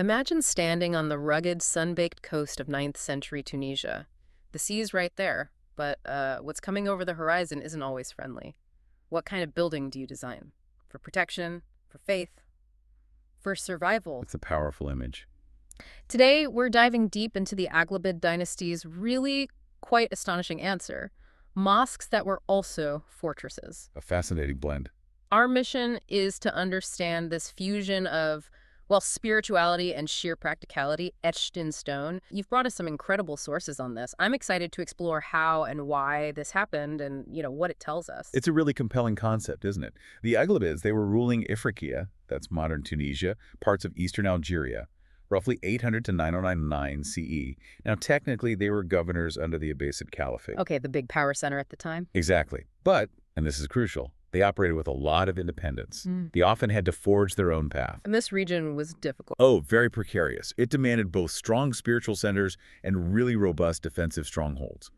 Imagine standing on the rugged, sun-baked coast of 9th-century Tunisia. The sea is right there, but what's coming over the horizon isn't always friendly. What kind of building do you design? For protection? For faith? For survival? It's a powerful image. Today, we're diving deep into the Aghlabid dynasty's really quite astonishing answer. Mosques that were also fortresses. A fascinating blend. Our mission is to understand this fusion of, well, spirituality and sheer practicality etched in stone. You've brought us some incredible sources on this. I'm excited to explore how and why this happened and, what it tells us. It's a really compelling concept, isn't it? The Aghlabids, they were ruling Ifriqiya, that's modern Tunisia, parts of eastern Algeria, roughly 800 to 909 CE. Now, technically, they were governors under the Abbasid Caliphate. Okay, the big power center at the time. Exactly. But, and this is crucial, they operated with a lot of independence. They often had to forge their own path. And this region was difficult. Oh, very precarious. It demanded both strong spiritual centers and really robust defensive strongholds.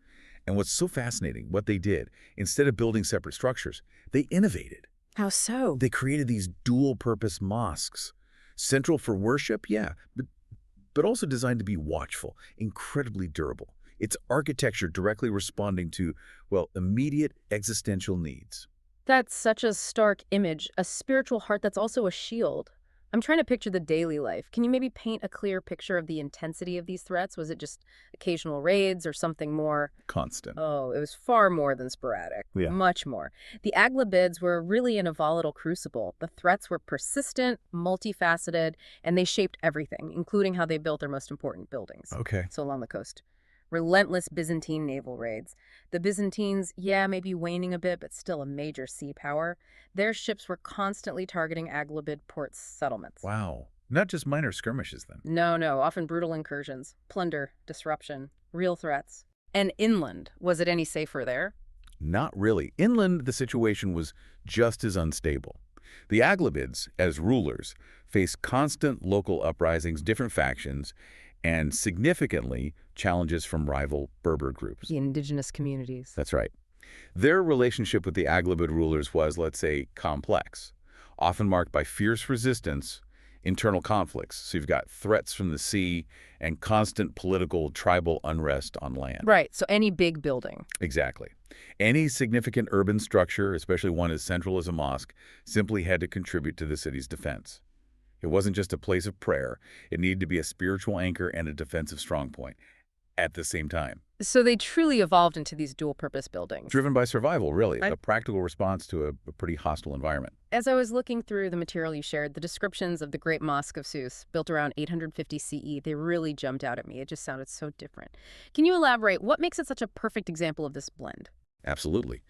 And what's so fascinating, what they did, instead of building separate structures, they innovated. How so? They created these dual-purpose mosques. Central for worship, yeah, but also designed to be watchful, incredibly durable. It's architecture directly responding to, well, immediate existential needs. That's such a stark image, a spiritual heart that's also a shield. I'm trying to picture the daily life. Can you maybe paint a clear picture of the intensity of these threats? Was it just occasional raids or something more? Constant. Oh, it was far more than sporadic. Yeah. Much more. The Aghlabids were really in a volatile crucible. The threats were persistent, multifaceted, and they shaped everything, including how they built their most important buildings. Okay. So along the coast. Relentless Byzantine naval raids. The Byzantines, yeah, maybe waning a bit, but still a major sea power. Their ships were constantly targeting Aghlabid port settlements. Wow. Not just minor skirmishes, then. No, often brutal incursions, plunder, disruption, real threats. And inland, was it any safer there? Not really. Inland, the situation was just as unstable. The Aghlabids, as rulers, faced constant local uprisings, different factions, and significantly challenges from rival Berber groups. The indigenous communities. That's right. Their relationship with the Aghlabid rulers was, let's say, complex, often marked by fierce resistance, internal conflicts. So you've got threats from the sea and constant political tribal unrest on land. Right, so any big building. Exactly. Any significant urban structure, especially one as central as a mosque, simply had to contribute to the city's defense. It wasn't just a place of prayer. It needed to be a spiritual anchor and a defensive strongpoint at the same time. So they truly evolved into these dual-purpose buildings. Driven by survival, really, a practical response to a pretty hostile environment. As I was looking through the material you shared, the descriptions of the Great Mosque of Sousse, built around 850 CE, they really jumped out at me. It just sounded so different. Can you elaborate? What makes it such a perfect example of this blend? Absolutely.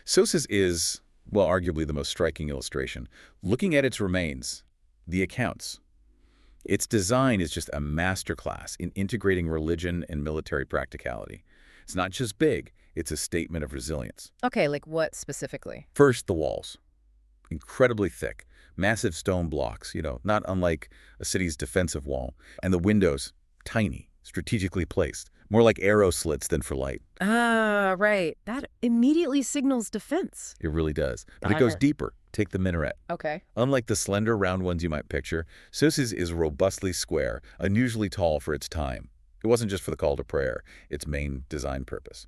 Sousse is, well, arguably the most striking illustration. Looking at its remains, the accounts, its design is just a masterclass in integrating religion and military practicality. It's not just big, it's a statement of resilience. Okay, like what specifically? First, the walls. Incredibly thick, massive stone blocks, not unlike a city's defensive wall. And the windows, tiny, strategically placed, more like arrow slits than for light. Ah, right. That immediately signals defense. It really does. But it goes deeper. Take the minaret. Okay. Unlike the slender, round ones you might picture, Sousse's is robustly square, unusually tall for its time. It wasn't just for the call to prayer, its main design purpose.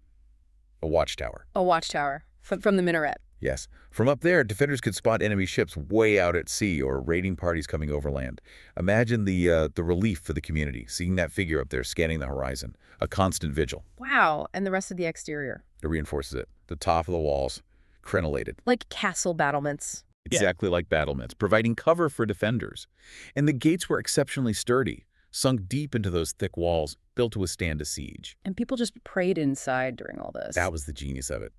A watchtower. A watchtower from the minaret. Yes. From up there, defenders could spot enemy ships way out at sea or raiding parties coming overland. Imagine the relief for the community, seeing that figure up there scanning the horizon. A constant vigil. Wow. And the rest of the exterior? It reinforces it. The top of the walls, crenellated. Like castle battlements. Exactly like battlements, providing cover for defenders. And the gates were exceptionally sturdy, sunk deep into those thick walls, built to withstand a siege. And people just prayed inside during all this. That was the genius of it.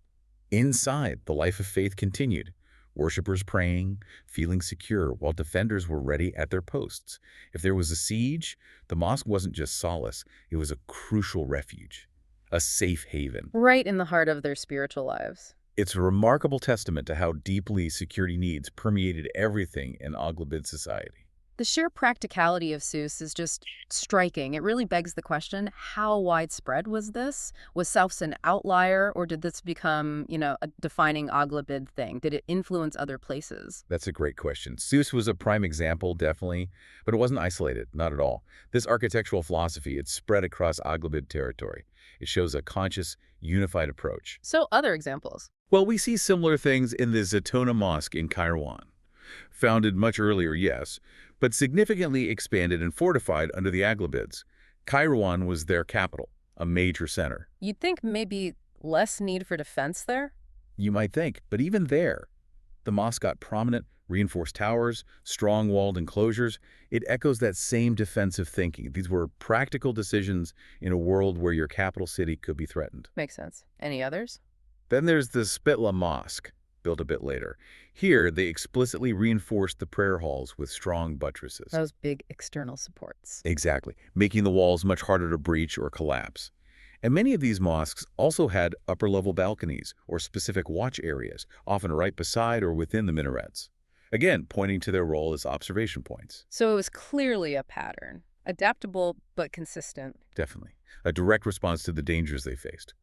Inside, the life of faith continued. Worshippers praying, feeling secure, while defenders were ready at their posts. If there was a siege, the mosque wasn't just solace, it was a crucial refuge, a safe haven. Right in the heart of their spiritual lives. It's a remarkable testament to how deeply security needs permeated everything in Aghlabid society. The sheer practicality of Seuss is just striking. It really begs the question, how widespread was this? Was Sousse an outlier, or did this become, a defining Aghlabid thing? Did it influence other places? That's a great question. Seuss was a prime example, definitely, but it wasn't isolated, not at all. This architectural philosophy, it's spread across Aghlabid territory. It shows a conscious, unified approach. So other examples. Well, we see similar things in the Zaytuna Mosque in Kairouan. Founded much earlier, yes, but significantly expanded and fortified under the Aghlabids. Kairouan was their capital, a major center. You'd think maybe less need for defense there? You might think, but even there, the mosque got prominent, reinforced towers, strong walled enclosures. It echoes that same defensive thinking. These were practical decisions in a world where your capital city could be threatened. Makes sense. Any others? Then there's the Spitla Mosque, built a bit later. Here, they explicitly reinforced the prayer halls with strong buttresses. Those big external supports. Exactly, making the walls much harder to breach or collapse. And many of these mosques also had upper-level balconies or specific watch areas, often right beside or within the minarets. Again, pointing to their role as observation points. So it was clearly a pattern. Adaptable, but consistent. Definitely. A direct response to the dangers they faced.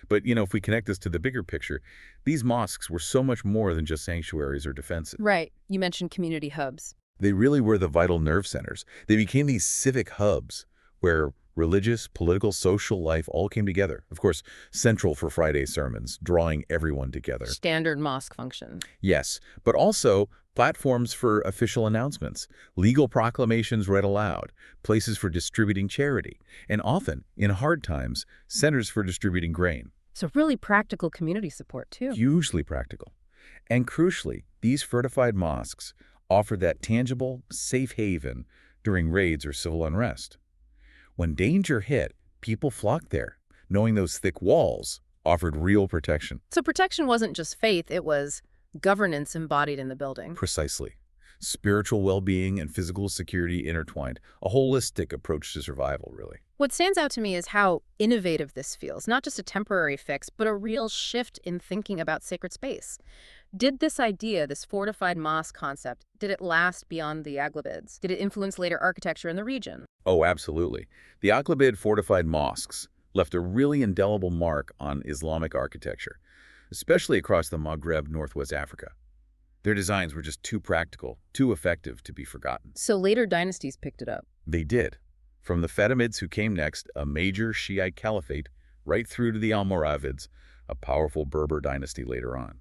But, if we connect this to the bigger picture, these mosques were so much more than just sanctuaries or defenses. Right. You mentioned community hubs. They really were the vital nerve centers. They became these civic hubs where religious, political, social life all came together. Of course, central for Friday sermons, drawing everyone together. Standard mosque function. Yes, but also platforms for official announcements, legal proclamations read aloud, places for distributing charity, and often, in hard times, centers for distributing grain. So really practical community support, too. Hugely practical. And crucially, these fortified mosques offered that tangible, safe haven during raids or civil unrest. When danger hit, people flocked there, knowing those thick walls offered real protection. So protection wasn't just faith, it was governance embodied in the building. Precisely. Spiritual well-being and physical security intertwined. A holistic approach to survival, really. What stands out to me is how innovative this feels. Not just a temporary fix, but a real shift in thinking about sacred space. Did this idea, this fortified mosque concept, did it last beyond the Aghlabids? Did it influence later architecture in the region? Oh, absolutely. The Aghlabid fortified mosques left a really indelible mark on Islamic architecture, especially across the Maghreb, Northwest Africa. Their designs were just too practical, too effective to be forgotten. So later dynasties picked it up. They did. From the Fatimids, who came next, a major Shiite caliphate, right through to the Almoravids, a powerful Berber dynasty later on.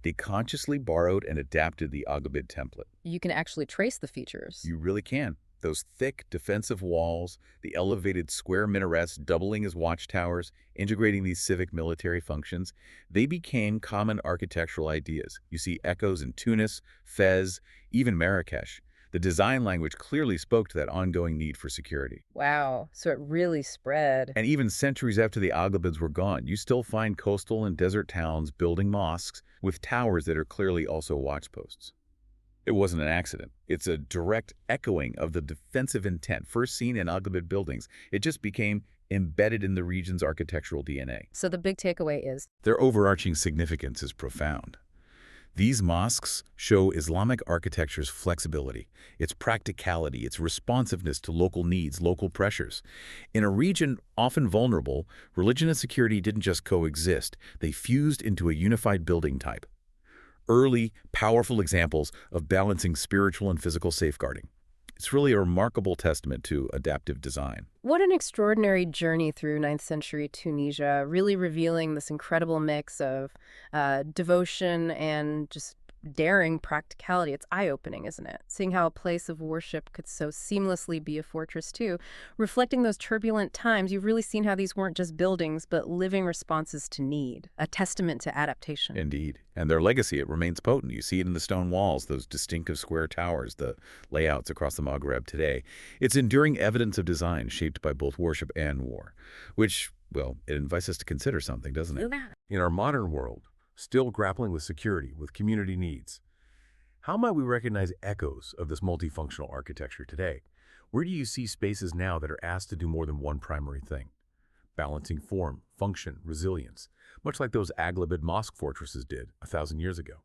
They consciously borrowed and adapted the Aghlabid template. You can actually trace the features. You really can. Those thick, defensive walls, the elevated square minarets doubling as watchtowers, integrating these civic military functions, they became common architectural ideas. You see echoes in Tunis, Fez, even Marrakesh. The design language clearly spoke to that ongoing need for security. Wow, so it really spread. And even centuries after the Aghlabids were gone, you still find coastal and desert towns building mosques with towers that are clearly also watchposts. It wasn't an accident. It's a direct echoing of the defensive intent first seen in Aghlabid buildings. It just became embedded in the region's architectural DNA. So the big takeaway is Their overarching significance is profound. These mosques show Islamic architecture's flexibility, its practicality, its responsiveness to local needs, local pressures. In a region often vulnerable, religion and security didn't just coexist, they fused into a unified building type. Early, powerful examples of balancing spiritual and physical safeguarding. It's really a remarkable testament to adaptive design. what an extraordinary journey through 9th century Tunisia, really revealing this incredible mix of devotion and just daring practicality. It's eye-opening, isn't it? Seeing how a place of worship could so seamlessly be a fortress, too. Reflecting those turbulent times, you've really seen how these weren't just buildings, but living responses to need, a testament to adaptation. Indeed. And their legacy, it remains potent. You see it in the stone walls, those distinctive square towers, the layouts across the Maghreb today. It's enduring evidence of design shaped by both worship and war, which, well, it invites us to consider something, doesn't it? In our modern world, still grappling with security, with community needs, how might we recognize echoes of this multifunctional architecture today? Where do you see spaces now that are asked to do more than one primary thing? Balancing form, function, resilience, much like those Aghlabid mosque fortresses did 1,000 years ago.